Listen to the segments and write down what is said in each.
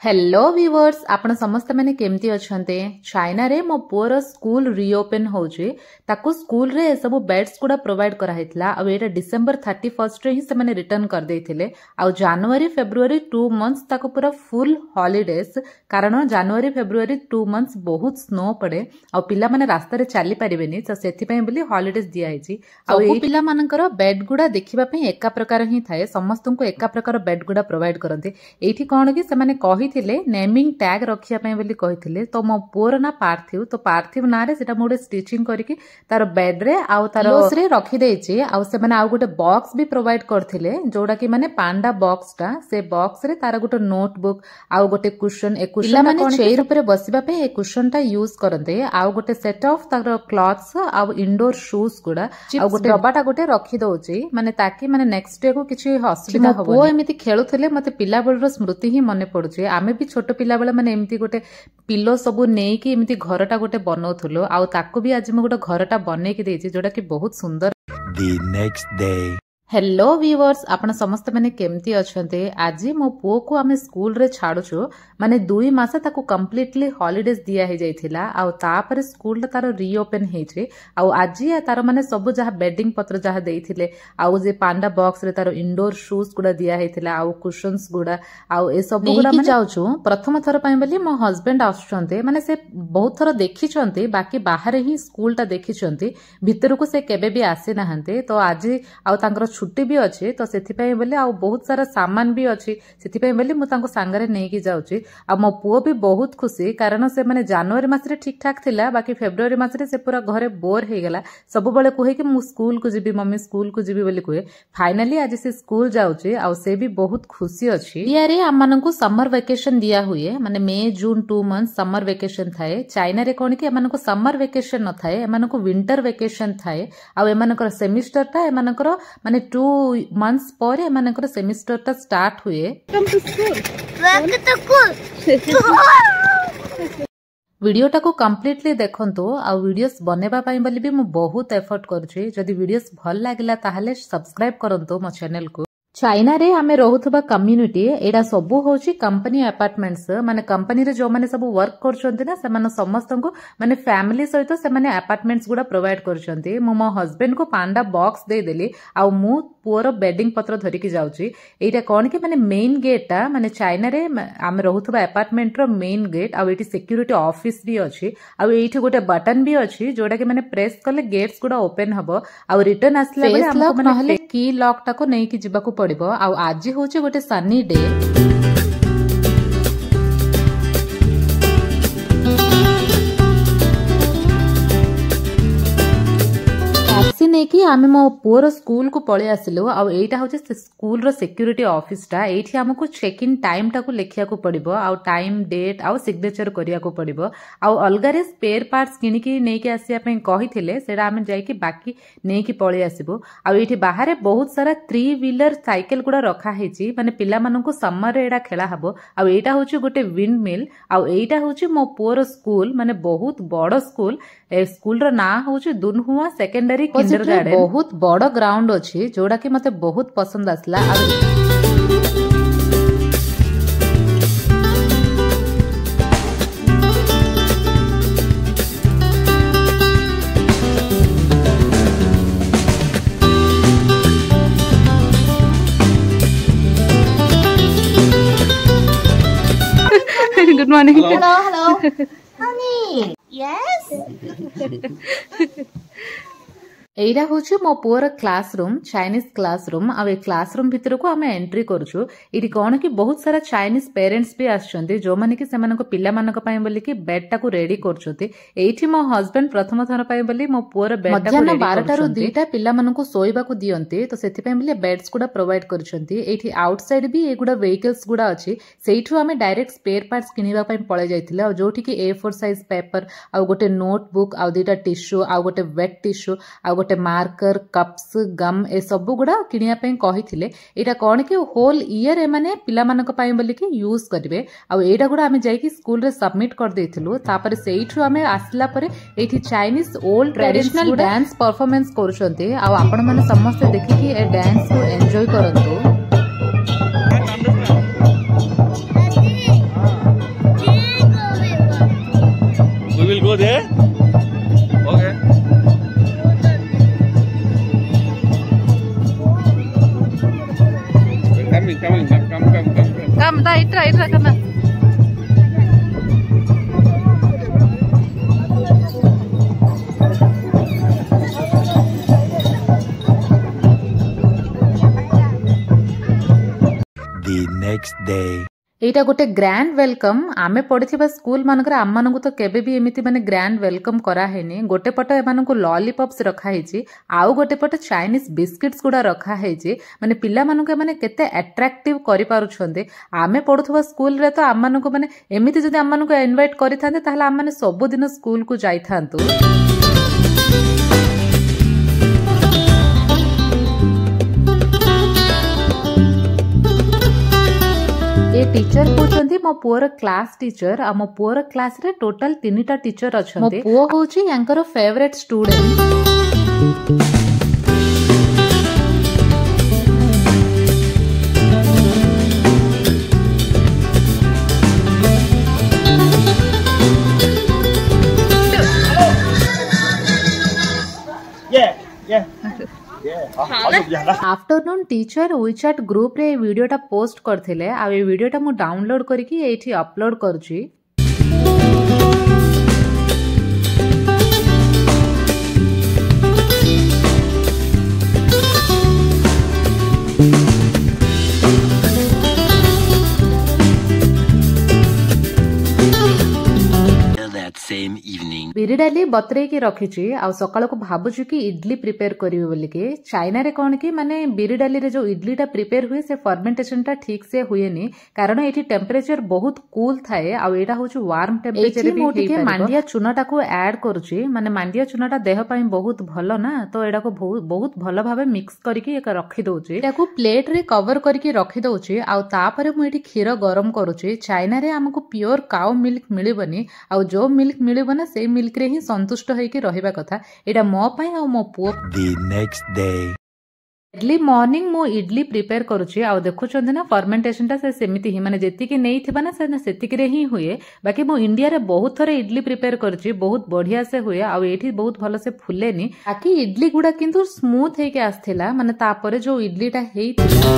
Hello viewers आपण समस्त माने केमती अछंते। चाइना रे मो पुअर स्कूल रीओपन होउची ताकू स्कूल रे सब बेड्स गुडा प्रोवाइड करा हेतला आ एटा डिसेंबर 31 रे ही से माने रिटर्न कर देथिले आ जनवरी फेब्रुअरी 2 मंथ्स ताकू पूरा फुल हॉलिडेज कारण जनवरी फेब्रुअरी 2 मंथ्स बहुत स्नो पड़े आ पिला माने रास्ता रे चली परिबेनी तो सेथि पय बोली हॉलिडेज दिया हेची आ ए पिला मानकर बेड गुडा देखिबा पय एका प्रकार ही थाए समस्त को एका प्रकार बेड गुडा प्रोवाइड करते एठी कोन कि से माने कहि नेमिंग टैग रखिया पय बोली कहिथिले तो मो पुअर ना पार्थिव तो पार्थिव ना रे सेटा मोडे स्टिचिंग करके तार बेड रे आ तार क्लोज रे रखि देछि आ से माने आ गोटे बॉक्स भी प्रोवाइड करथिले जोडा कि माने पांडा बॉक्स टा से बॉक्स रे तार गोटे नोटबुक आ गोटे कुशन ए कुशन माने चेयर ऊपर बसिबा पे ए कुशन टा यूज करते आ गोटे सेट ऑफ तार क्लॉथ्स आ इंडोर शूज गुडा आ गोटे डब्बाटा गोटे रखि दउछि माने ताकि माने नेक्स्ट डे को किछि असुविधा होबो ओ एमिति खेलुथिले मते पिला बेलर स्मृति ही मने पडुछि आमे भी छोट पिला बेला माने एमती गोटे पिलो सबु नेई कि एमती घरटा गोटे बनौथुलो आ ताको भी आज म गोटे घरटा बनै कि देछि जोटा कि बहुत सुंदर। The next day hello viewers आपण समस्त माने केमती अछंते। आज मो पुओ को आमे स्कूल रे छाडुछु माने 2 मास ताको कंप्लीटली हॉलिडेज दिया हे जाइथिला आ तापर स्कूल तार रीओपन हेछि आ आज तार माने सब जहा बेडिंग पत्र जहा देइथिले आ जे पांडा बॉक्स रे तार इंडोर शूज गुडा दिया हेथिला आ कुशन्स गुडा आ ए सब गुडा माने जाउछु प्रथम थर पय बोली मो हस्बैंड आछंते माने से बहुत थर देखिछंते बाकी बाहर ही स्कूल टा देखिछंते भीतर को से केबे भी आसे नहंते तो आज आ तांकर छुट्टी भी अच्छे तो से बोले आ बहुत सारा सामान भी अच्छी से बोले मुझे सांगरे नहीं कि जाऊँगी आ मो पुओ भी बहुत खुशी कारण से माने जनवरी मासरे ठीक ठाक थिला बाकी फेब्रुअरी मासरे से पूरा घरे बोर हो गला सब बेले कहे कि मु स्कूल को जीवी मम्मी स्कूल को जीवी बोली कहे फाइनली आज से स्कूल जाऊँगी आ से भी बहुत खुशी अच्छी। यारे आम मानकु समर वेकेशन दिया हुए माने मे जून 2 मंथ समर वेकेशन थाए चाइना रे कोन कि एमानको समर वेकेशन न थाए एमानको विंटर वेकेशन थाए आ एमानकर सेमिस्टर ता एमानकर माने 2 मंथ्स पर एमानकर सेमिस्टर ता स्टार्ट हुए। वीडियो टाको कंप्लीटली देखंतो आ वीडियोस बनेबा पई बोली भी मु बहुत एफर्ट करछि जदी वीडियोस भल लागला ताहाले सब्सक्राइब करंतो मो चैनल को। चाइना रे आमे रहुथबा कम्युनिटी एडा सबु होची कंपनी अपार्टमेंट्स माने कंपनी रे जो माने सब वर्क करछन्ते ना से माने समस्त को माने फैमिली सहित से माने अपार्टमेंट्स गुडा प्रोवाइड करछन्ते मो हस्बैंड को पांडा बॉक्स दे देली आ मु पुअर बेडिंग पत्र धरि कि जाउची एटा कोन कि माने मेन गेट ता माने चाइना रे आमे रहुथबा अपार्टमेंट रो मेन गेट आ एटी सिक्युरिटी ऑफिस भी अछि आ एठी गोटे बटन भी अछि जोडा कि माने प्रेस करले गेट्स गुडा ओपन हबो आ रिटर्न आसला बेले हमको माने की लॉक टा को नै कि जिबा को पड़िबो आ आज होचे गोटे सनी डे नहीं कि आमे मो पुअर स्कूल को पळे आसिलो आ एटा होचे स्कूल रो सिक्युरिटी ऑफिस टा एठी हमको चेक इन टाइम टा को लेखिया को पड़िबो आ टाइम डेट आ सिग्नेचर करिया को पड़िबो आ अलगारे स्पेयर पार्ट्स किनि कि नै कि आसिया पे कहिथिले सेडा आमे जाई कि बाकी नै कि पळे आसीबो आ एठी बाहर बहुत सारा 3 व्हीलर साइकिल गुडा रखा हेची माने पिला माननको समर रे एडा खेला हबो आ एटा होचे गोटे विंड मिल आ एटा होचे मो पुअर स्कूल माने बहुत बड़ स्कूल ए स्कूल रो ना होचे दुनहुआ सेकेंडरी किंडर बहुत बड़ ग्राउंड अच्छी जोड़ा कि मते बहुत पसंद आसला। Good morning. Hello. Honey. Yes. एटा होची मो पुअर क्लासरूम चाइनीज क्लासरूम आ क्लासरूम भितर को आमे एंट्री करछु इडी कोन कि बहुत सारा चाइनीज पेरेंट्स भी आछन्ते जो माने कि सेमानको पिला मानक पय बोली कि बेड टाको रेडी करछोते एठी मो हस्बैंड प्रथम थर पय बोली मो पुअर बेड टाको रेडी 12 रु 2टा पिला मानको सोइबा को दियन्ते तो सेति पय बोली बेड्स गुडा प्रोवाइड करछन्ते एठी आउटसाइड भी एगुडा व्हीकल्स गुडा अछि सेइठु आमे डायरेक्ट स्पेयर पार्ट्स किनिबा पय पळे जाइथिले आ जोठी कि A4 साइज पेपर आ गोटे नोटबुक आ दुटा टिश्यू आ गोटे वेट टिश्यू आ गोटे मार्कर कप्स गम ए सब गुडा किनिया पे कहिथिले एटा कोन कि होल ईयर ए माने पिला मानक पय बोली कि यूज करबे आ एटा गुडा आमे जाई कि स्कूल रे सबमिट कर देथिलु तापर सेइठु आमे आसला परे एठी Chinese old traditional dance performance करछन्ते आ आपण माने समस्त देखि कि ए डांस को एन्जॉय करंतु। Come, da, itra karna. The next day. ଏଇଟା ଗୋଟେ ଗ୍ରାଣ୍ଡ ୱେଲକମ୍। ଆମେ ପଢିଥିବା ସ୍କୁଲ ମାନଙ୍କରେ ଆମମାନଙ୍କୁ ତ କେବେ ବି ଏମିତି ମାନେ ଗ୍ରାଣ୍ଡ ୱେଲକମ୍ କରାହେଇନି। ଗୋଟେ ପଟ ଏମାନଙ୍କୁ ଲଲିପପ୍ସ ରଖାହେଇଛି, ଆଉ ଗୋଟେ ପଟ ଚାଇନିଜ ବିସ୍କିଟ୍ସ ଗୁଡା ରଖାହେଇଛି। ମାନେ ପିଲାମାନଙ୍କୁ ଏମାନେ କେତେ ଆଟ୍ରାକ୍ଟିଭ କରିପାରୁଛନ୍ତି। ଆମେ ପଢୁଥିବା ସ୍କୁଲରେ ତ ଆମମାନଙ୍କୁ ମାନେ ଏମିତି ଯଦି ଆମମାନଙ୍କୁ ଇନଭାଇଟ କରିଥାନ୍ତେ ତାହେଲେ ଆମମାନେ ସବୁଦିନ ସ୍କୁଲକୁ ଯାଇଥାନ୍ତୁ। ये टीचर होचंदी मो पुअर क्लास टीचर आ मो पुअर क्लास रे टोटल 3टा टीचर अछंती। मो पुओ होची यांकर favourite student. Afternoon teacher WeChat group रे वीडियोटा पोस्ट करथिले आ ए वीडियोटा मु डाउनलोड करके एठी अपलोड करछि। बिरी डाली बतरे की रखी आ सकाल को भावुची कि इडली प्रिपेयर करी बोली के। चाइना रे कौन कि माने बिरी डाली रे जो इडलीटा प्रिपेयर हुए से फर्मेंटेशनटा ठीक से हुएनी, कारण एठी टेम्परेचर बहुत कूल थाए आ एटा होची वार्म टेम्परेचर भी हेई पारे। मांडिया चूनाटा को ऐड करूची, माने मांडिया चूनाटा देह पई बहुत भलो ना, तो एटा को बहुत भलो भाबे मिक्स करके एक रखी दोची। एटा को प्लेट रे कवर करके रखी दोची आ तापरे मु एठी खीर गरम करूची। चाइना रे हमको प्योर काउ मिल्क मिलिबनी आ जो मिल्क मिलिबो ना से मिल्क रे ही संतुष्ट होइके रहिबा कथा। एटा मो पई आ मो पुओ। The next day. Early morning मु इडली प्रिपेयर करूची आ देखुचंदी ना फर्मेंटेशनटा से सेमिति ही माने जेतिकी नै थिबा ना से सेतिकी रे ही हुए। बाकी मु इंडिया रे बहुत थरे इडली प्रिपेयर करची, बहुत बढ़िया से हुए आ एठी बहुत भलो से फुलेनी। बाकी इडली गुडा किंतु स्मूथ हे के आस्थिला, माने तापरे जो इडलीटा हेइतिला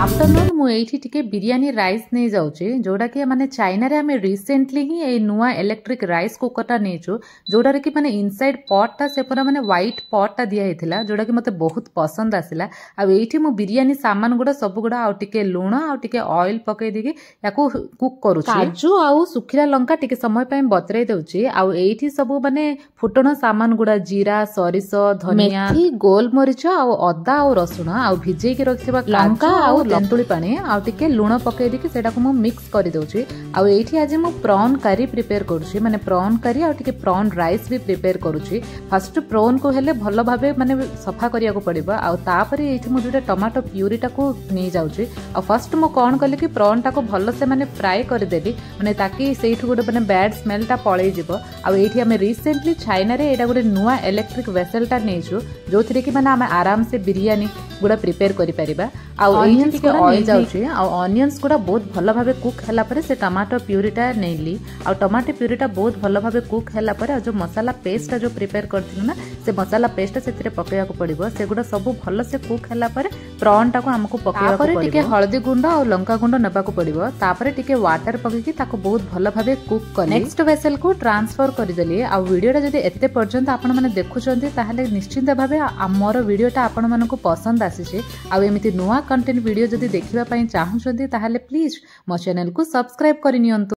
आफ्टरनून मु एठी टिके बिरयानी राइस नै जाउची, जोडा कि माने चाइना रे हमें रिसेंटली ही ए नुआ इलेक्ट्रिक राइस कुकरटा नेचु, जोडा रे कि माने इनसाइड पॉटटा से पूरा माने व्हाइट पॉटटा दिया हेथिला, जोडा कि मते बहुत पसंद आसिला। आ एठी मु बिरयानी सामान गुडा सब गुडा आ टिके लूण आ टिके ऑयल पके दिके याको कुक करूची। काजू आ सुखिला लंका टिके समय पय बतरै देउची। आ एठी सब माने फुटण सामान गुडा जीरा, सरिसो, धनिया, मेथी, गोलमरिच आ अदा आ रसुण आ भिजै के रखथिबा लंका आ तेंतुली पानी आ टिके लूण पके दिके सेटा को मु मिक्स करि दोची। आ एठी आज मु प्रॉन करी प्रिपेयर करूची, माने प्रॉन करी आ टिके प्रॉन राइस भी प्रिपेयर करूची। फर्स्ट प्रॉन को हेले भलो भाबे माने सफा करिया को पड़िबो। आ तापरे एठी मु जोटा टमाटो प्यूरीटा को नै जाउची। आ फर्स्ट मु कोन कले कि प्रॉन टा को भलो से माने फ्राई कर देबी, माने ताकि सेठु गोटे माने बैड स्मेल टा पळै जिवो। आ एठी हम रिसेंटली चाइना रे एटा गोटे नुवा इलेक्ट्रिक वेसल टा नेचु, जोथिरे कि माने हम आराम से बिरयानी गुडा प्रिपेयर करि परिबा। आ एठी टिके ऑयल जाउची आ ऑनियंस गुडा बहुत भलो भाबे कुक हैला परे से टमाटो प्यूरीटा नेली। आ टमाटो प्यूरीटा बहुत भलो भाबे कुक हैला परे जो मसाला पेस्ट जो प्रिपेयर करथिनु ना से मसाला पेस्ट सेतिरे पकेया को पड़िबो। से गुडा सब भलो से कुक हैला परे प्रॉन टा को हमको पकेया को पड़िबो। टिके हळदी गुंड और लंका गुंड नबा को पड़िबो। तापरे टिके वाटर पकेकी ताको बहुत भलो भाबे कुक कले। नेक्स्ट वेसल को ट्रांसफर करि देली। आ वीडियोटा जदी एते पर्यंत आपण माने देखुचंती ताहाले निश्चित भाबे हमर वीडियोटा आपण मानको पसंद आसीचे। आ एमिति नुवा कंटेंट वीडियो जदी देखिबा पई चाहुचंती ताहाले प्लीज मो चैनल को सब्सक्राइब करि नियंतु।